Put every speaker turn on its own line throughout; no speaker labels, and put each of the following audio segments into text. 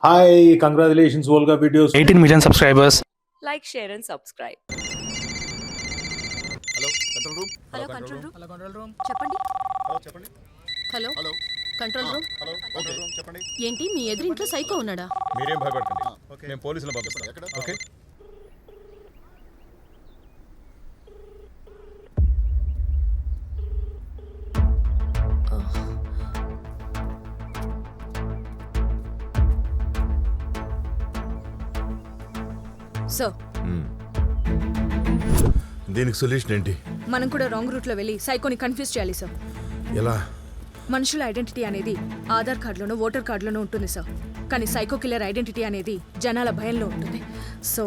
Hi, congratulations, Volga Videos.
18 million subscribers.
Like, share and subscribe.
Hello control room hello control room చెప్పండి hello control room
చెప్పండి.
ఏంటి మీ ఎదురింట్లో psycho ఉన్నాడా?
మీరేం భయపడకండి, మేము పోలీసులు పంపిస్తాం. ఓకే.
సార్
దీనికి సొల్యూషన్ ఏంటి?
మనం కూడా రాంగ్ రూట్లో వెళ్ళి సైకోని కన్ఫ్యూజ్ చేయాలి సార్.
ఎలా?
మనుషుల ఐడెంటిటీ అనేది ఆధార్ కార్డులోనో ఓటర్ కార్డులోనో ఉంటుంది సార్, కానీ సైకో కిల్లర్ ఐడెంటిటీ అనేది జనాల భయంలో ఉంటుంది.
సో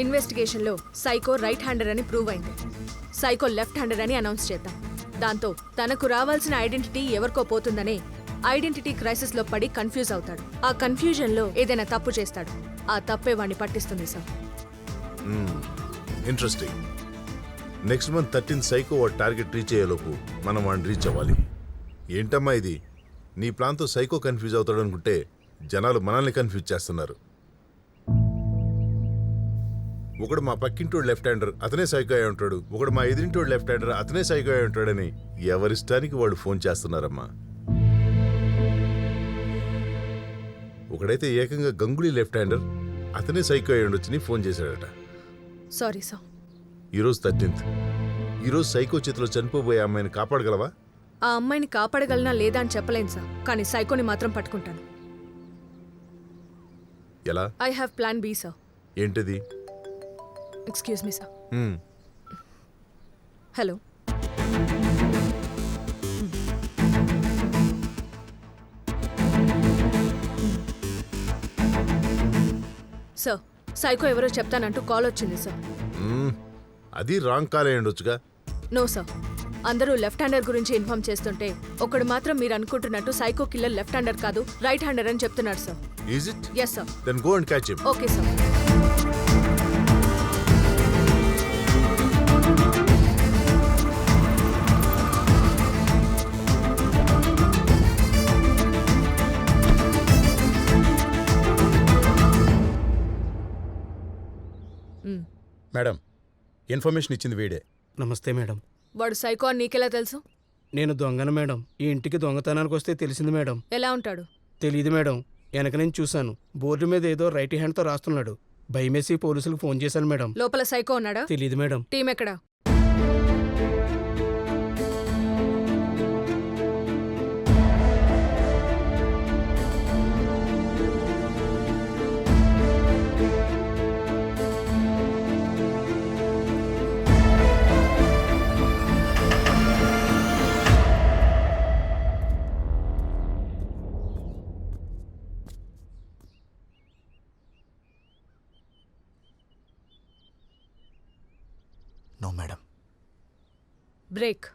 ఇన్వెస్టిగేషన్లో సైకో రైట్ హ్యాండర్ అని ప్రూవ్ అయింది. సైకో లెఫ్ట్ హ్యాండర్ అని అనౌన్స్ చేద్దాం. దాంతో తనకు రావాల్సిన ఐడెంటిటీ ఎవరికో పోతుందని ఐడెంటిటీ క్రైసిస్ లో పడి కన్ఫ్యూజ్ అవుతాడు. ఆ కన్ఫ్యూజన్ లో ఏదైనా తప్పు చేస్తాడు. ఆ తప్పే వాడిని పట్టిస్తుంది sir.
Interesting. Next month 13 psycho వాడు టార్గెట్ రీచ్ అయ్యేలోపు మనం వాడిని రీచ్ అవ్వాలి. ఏంటమ్మా ఇది? నీ ప్లాన్తో సైకో కన్ఫ్యూజ్ అవుతాడు అనుకుంటే జనాలు మనల్ని కన్ఫ్యూజ్ చేస్తున్నారు. ఒకడు మా పక్కింటోడు లెఫ్ట్ హ్యాండర్, అతనే సైకో అయి ఉంటాడు. ఒకడు మా ఎదురింటోడు లెఫ్ట్ హ్యాండర్, అతనే సైకో అయి ఉంటాడని ఎవరిష్టానికి వాళ్ళు ఫోన్ చేస్తున్నారమ్మా. ఒకడైతే ఏకంగా గంగులీ లెఫ్ట్ హ్యాండర్, అతనే సైకో అయి ఉండొచ్చని ఫోన్ చేశాడట.
Sorry sir.
ఈరోజు 13th. ఈరోజు సైకో చేతిలో చనిపోబోయే అమ్మాయిని కాపాడగలవా?
ఆ అమ్మాయిని కాపాడగలనా లేదా అని చెప్పలేను సార్, కానీ సైకోని మాత్రం పట్టుకుంటాను.
ఎలా?
I have plan B sir.
ఏంటది?
Excuse me sir.
Hmm.
Hello. Sir, psycho ఎవరో చెప్తానంటూ కాల్ వచ్చింది సార్.
అది రాంగ్ కాల్ అయి ఉండొచ్చుగా.
నో సార్, అందరూ లెఫ్ట్ హ్యాండర్ గురించి ఇన్ఫార్మ్ చేస్తుంటే ఒకడు మాత్రం మీరు అనుకుంటున్నట్టు సైకో కిల్లర్ లెఫ్ట్ హ్యాండర్ కాదు రైట్ హ్యాండర్ అని చెప్తున్నాడు sir.
Is it?
Yes sir.
Then go and catch him.
Okay sir.
Madam, information ఇచ్చింది వీడే.
నమస్తే మేడం.
వాడు సైకో అని నీకెలా తెలుసు?
నేను దొంగను మేడం. ఈ ఇంటికి దొంగతనానికి వస్తే తెలిసింది మేడం.
ఎలా ఉంటాడు?
తెలియదు మేడం. వెనక నుంచి చూశాను. బోర్డు మీద ఏదో రైట్ హ్యాండ్తో రాస్తున్నాడు. భయమేసి పోలీసులకు ఫోన్ చేశాను మేడం.
లోపల సైకో ఉన్నాడా?
తెలియదు మేడం.
టీం ఎక్కడా?
No madam.
బ్రేక్.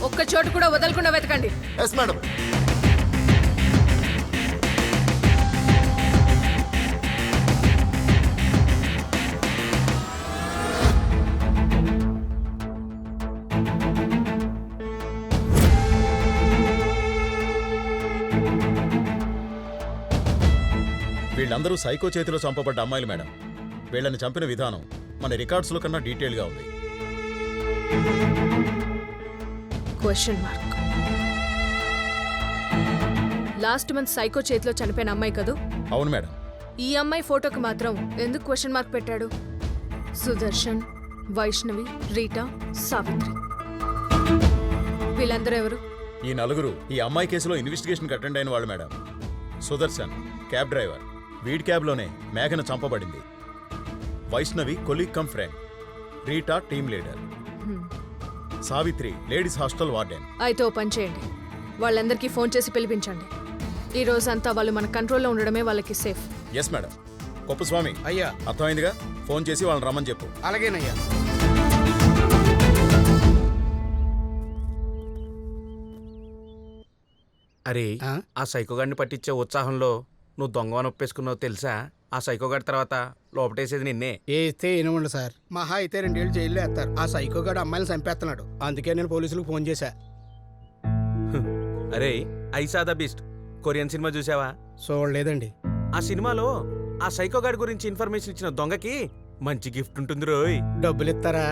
ఒక్క చోటు కూడా వదలకుండా వెతకండి.
Yes madam.
వీళ్ళందరూ సైకో చేతిలో చంపబడ్డ అమ్మాయిలు మేడం. వీళ్ళని చంపిన విధానం మన రికార్డ్స్లో కన్నా డీటెయిల్గా ఉంది.
Question mark. Last month psycho చేతిలో చనిపోయిన అమ్మాయి కదూ?
అవును మేడం.
ఈ అమ్మాయి ఫోటోకి మాత్రం ఎందుకు క్వశ్చన్ మార్క్ పెట్టాడు? సుదర్శన్, వైష్ణవి, రీటా, సావిత్రి, వీళ్ళందరూ ఎవరు?
ఈ నలుగురు ఈ అమ్మాయి కేసులో ఇన్వెస్టిగేషన్కి అటెండ్ అయిన వాళ్ళు మేడం. సుదర్శన్ క్యాబ్ డ్రైవర్, వీడి క్యాబ్లోనే మేఘన చంపబడింది. Vaishnavi colleague cum friend, Rita team leader, Savitri ladies hostel warden.
అయితే ఓ పని చేయండి, వాళ్ళందరికీ ఫోన్ చేసి పిలిపించండి. ఈ రోజంతా వాళ్ళు మన కంట్రోల్లో ఉండడమే వాళ్ళకి సేఫ్.
Yes madam. కొప్పుస్వామి,
అయ్యా
అర్థమైందిగా? ఫోన్ చేసి వాళ్ళని రమ్మని చెప్పు.
అలాగేనయ్యా.
అరే
ఆ?
ఆ సైకోగాడిని పట్టించే ఉత్సాహంలో నువ్వు దొంగ ఒప్పేసుకున్నావు తెలుసా? ఆ సైకోగాడి తర్వాత లోపటేసేది నిన్నే.
వేస్తే ఏనవండి సార్, మహా అయితే 2 ఏళ్ళు జైల్లో వేస్తారు. ఆ సైకోగాడు అమ్మాయిని చంపేస్తున్నాడు. అందుకే నేను పోలీసులకు ఫోన్ చేశా.
అరే ఐసా ద బీస్ట్ కొరియన్ సినిమా చూసావా?
చూడలేదండి.
ఆ సినిమాలో ఆ సైకోగాడి గురించి ఇన్ఫర్మేషన్ ఇచ్చిన దొంగకి మంచి గిఫ్ట్ ఉంటుంది రోయ్.
డబ్బులు ఇస్తారా?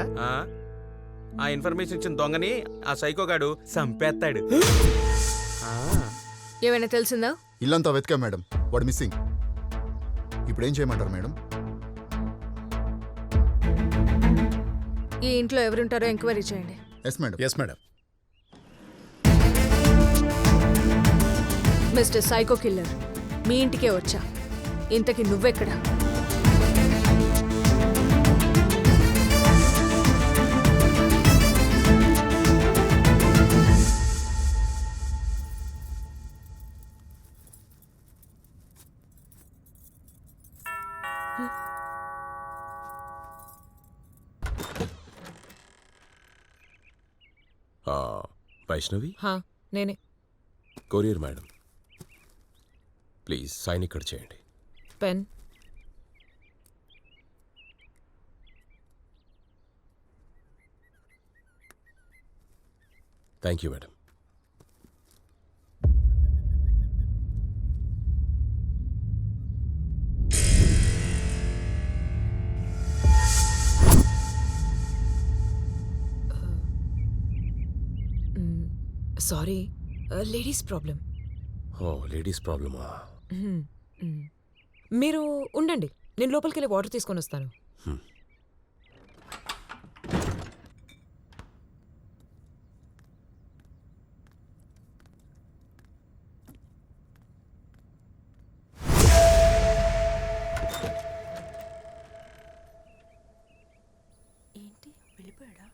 ఆ ఇన్ఫర్మేషన్ ఇచ్చిన దొంగని ఆ సైకోగాడు చంపేస్తాడు.
ఏమైనా తెలిసిందా?
ఇల్లంతా వెతికా మేడం, వాడు మిస్సింగ్. ఇప్పుడు ఏం చేయమంటారు మేడం?
ఈ ఇంట్లో ఎవరుంటారో ఎంక్వైరీ చేయండి.
Yes madam.
Yes madam.
Mister psycho killer, మీ ఇంటికే వచ్చా. ఇంతకి నువ్వెక్కడా?
వైష్ణవి,
హా, నేనే.
కొరియర్ మేడం, ప్లీజ్ సైన్ ఇక్కడ చేయండి.
Pen.
Thank you madam.
Sorry, ladies problem.
Oh ladies ప్రాబ్లమా?
మీరు ఉండండి, నేను లోపలికి వెళ్ళి వాటర్ తీసుకొని వస్తాను.
ఏంటి వెళ్ళిపోయాడా?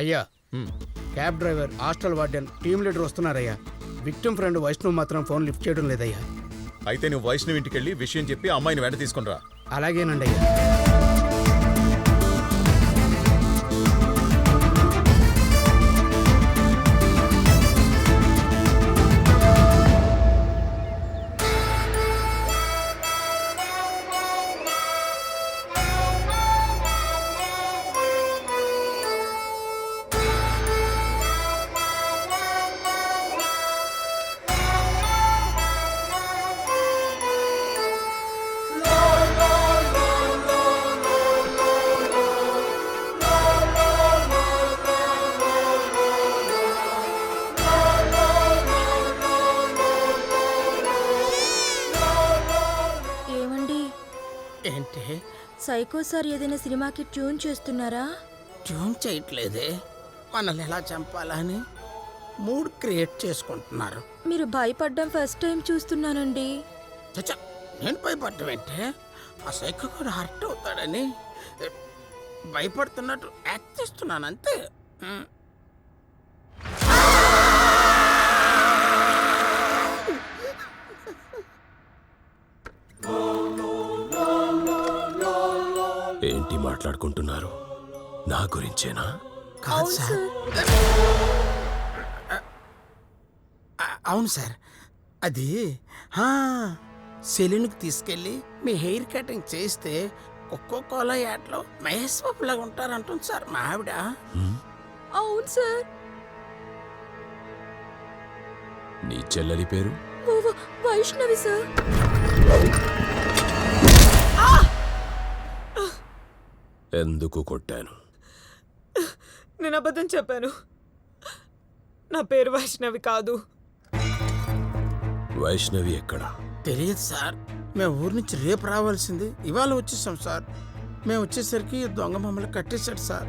అయ్యా
హ్మ్.
Cab driver, hostel warden, team leader వస్తున్నారయ్యా. విక్టిమ్ ఫ్రెండ్ వైష్ణవ్ మాత్రం ఫోన్ లిఫ్ట్ చేయడం లేదయ్యా.
అయితే నువ్వు వైష్ణవ్ ఇంటికి వెళ్ళి విషయం చెప్పి అమ్మాయిని వెంట తీసుకుని రా.
అలాగేనండి అయ్యా.
ఏమండి,
ఏంటి
సైకో సార్ ఏదైనా సినిమాకి ట్యూన్ చేస్తున్నారా?
ట్యూన్ చేయట్లేదే, మనల్ని ఎలా చంపాలని మూడ్ క్రియేట్ చేసుకుంటున్నారు.
మీరు భయపడ్డం ఫస్ట్ టైం చూస్తున్నానండి.
చచ్చా, నేను భయపడటం ఏంటే? ఆ సైకో కూడా హర్ట్ అవుతాడని భయపడుతున్నట్టు యాక్ట్ చేస్తున్నాను అంతే.
ఏంటి మాట్లాడుకుంటున్నారు? నా గురించేనా?
కాదు సార్. అవును సార్, అది సెలూన్కి తీసుకెళ్ళి మీ హెయిర్ కటింగ్ చేస్తే ఒక్కో కోలా యాడ్లో మహేష్ బాబు లాగా ఉంటారంటుంది సార్ మా ఆవిడ.
అవును సార్.
నీ చెల్లెలి పేరు?
వైష్ణవి సార్.
ఎందుకు కొట్టాను?
నేను అబద్ధం చెప్పాను. నా పేరు వైష్ణవి కాదు.
వైష్ణవి ఎక్కడా?
తెలియదు సార్, మేము ఊరి నుంచి రేపు రావాల్సింది ఇవాళ వచ్చేసాం సార్. మేము వచ్చేసరికి దొంగ మమ్మల్ని కట్టేశాడు సార్.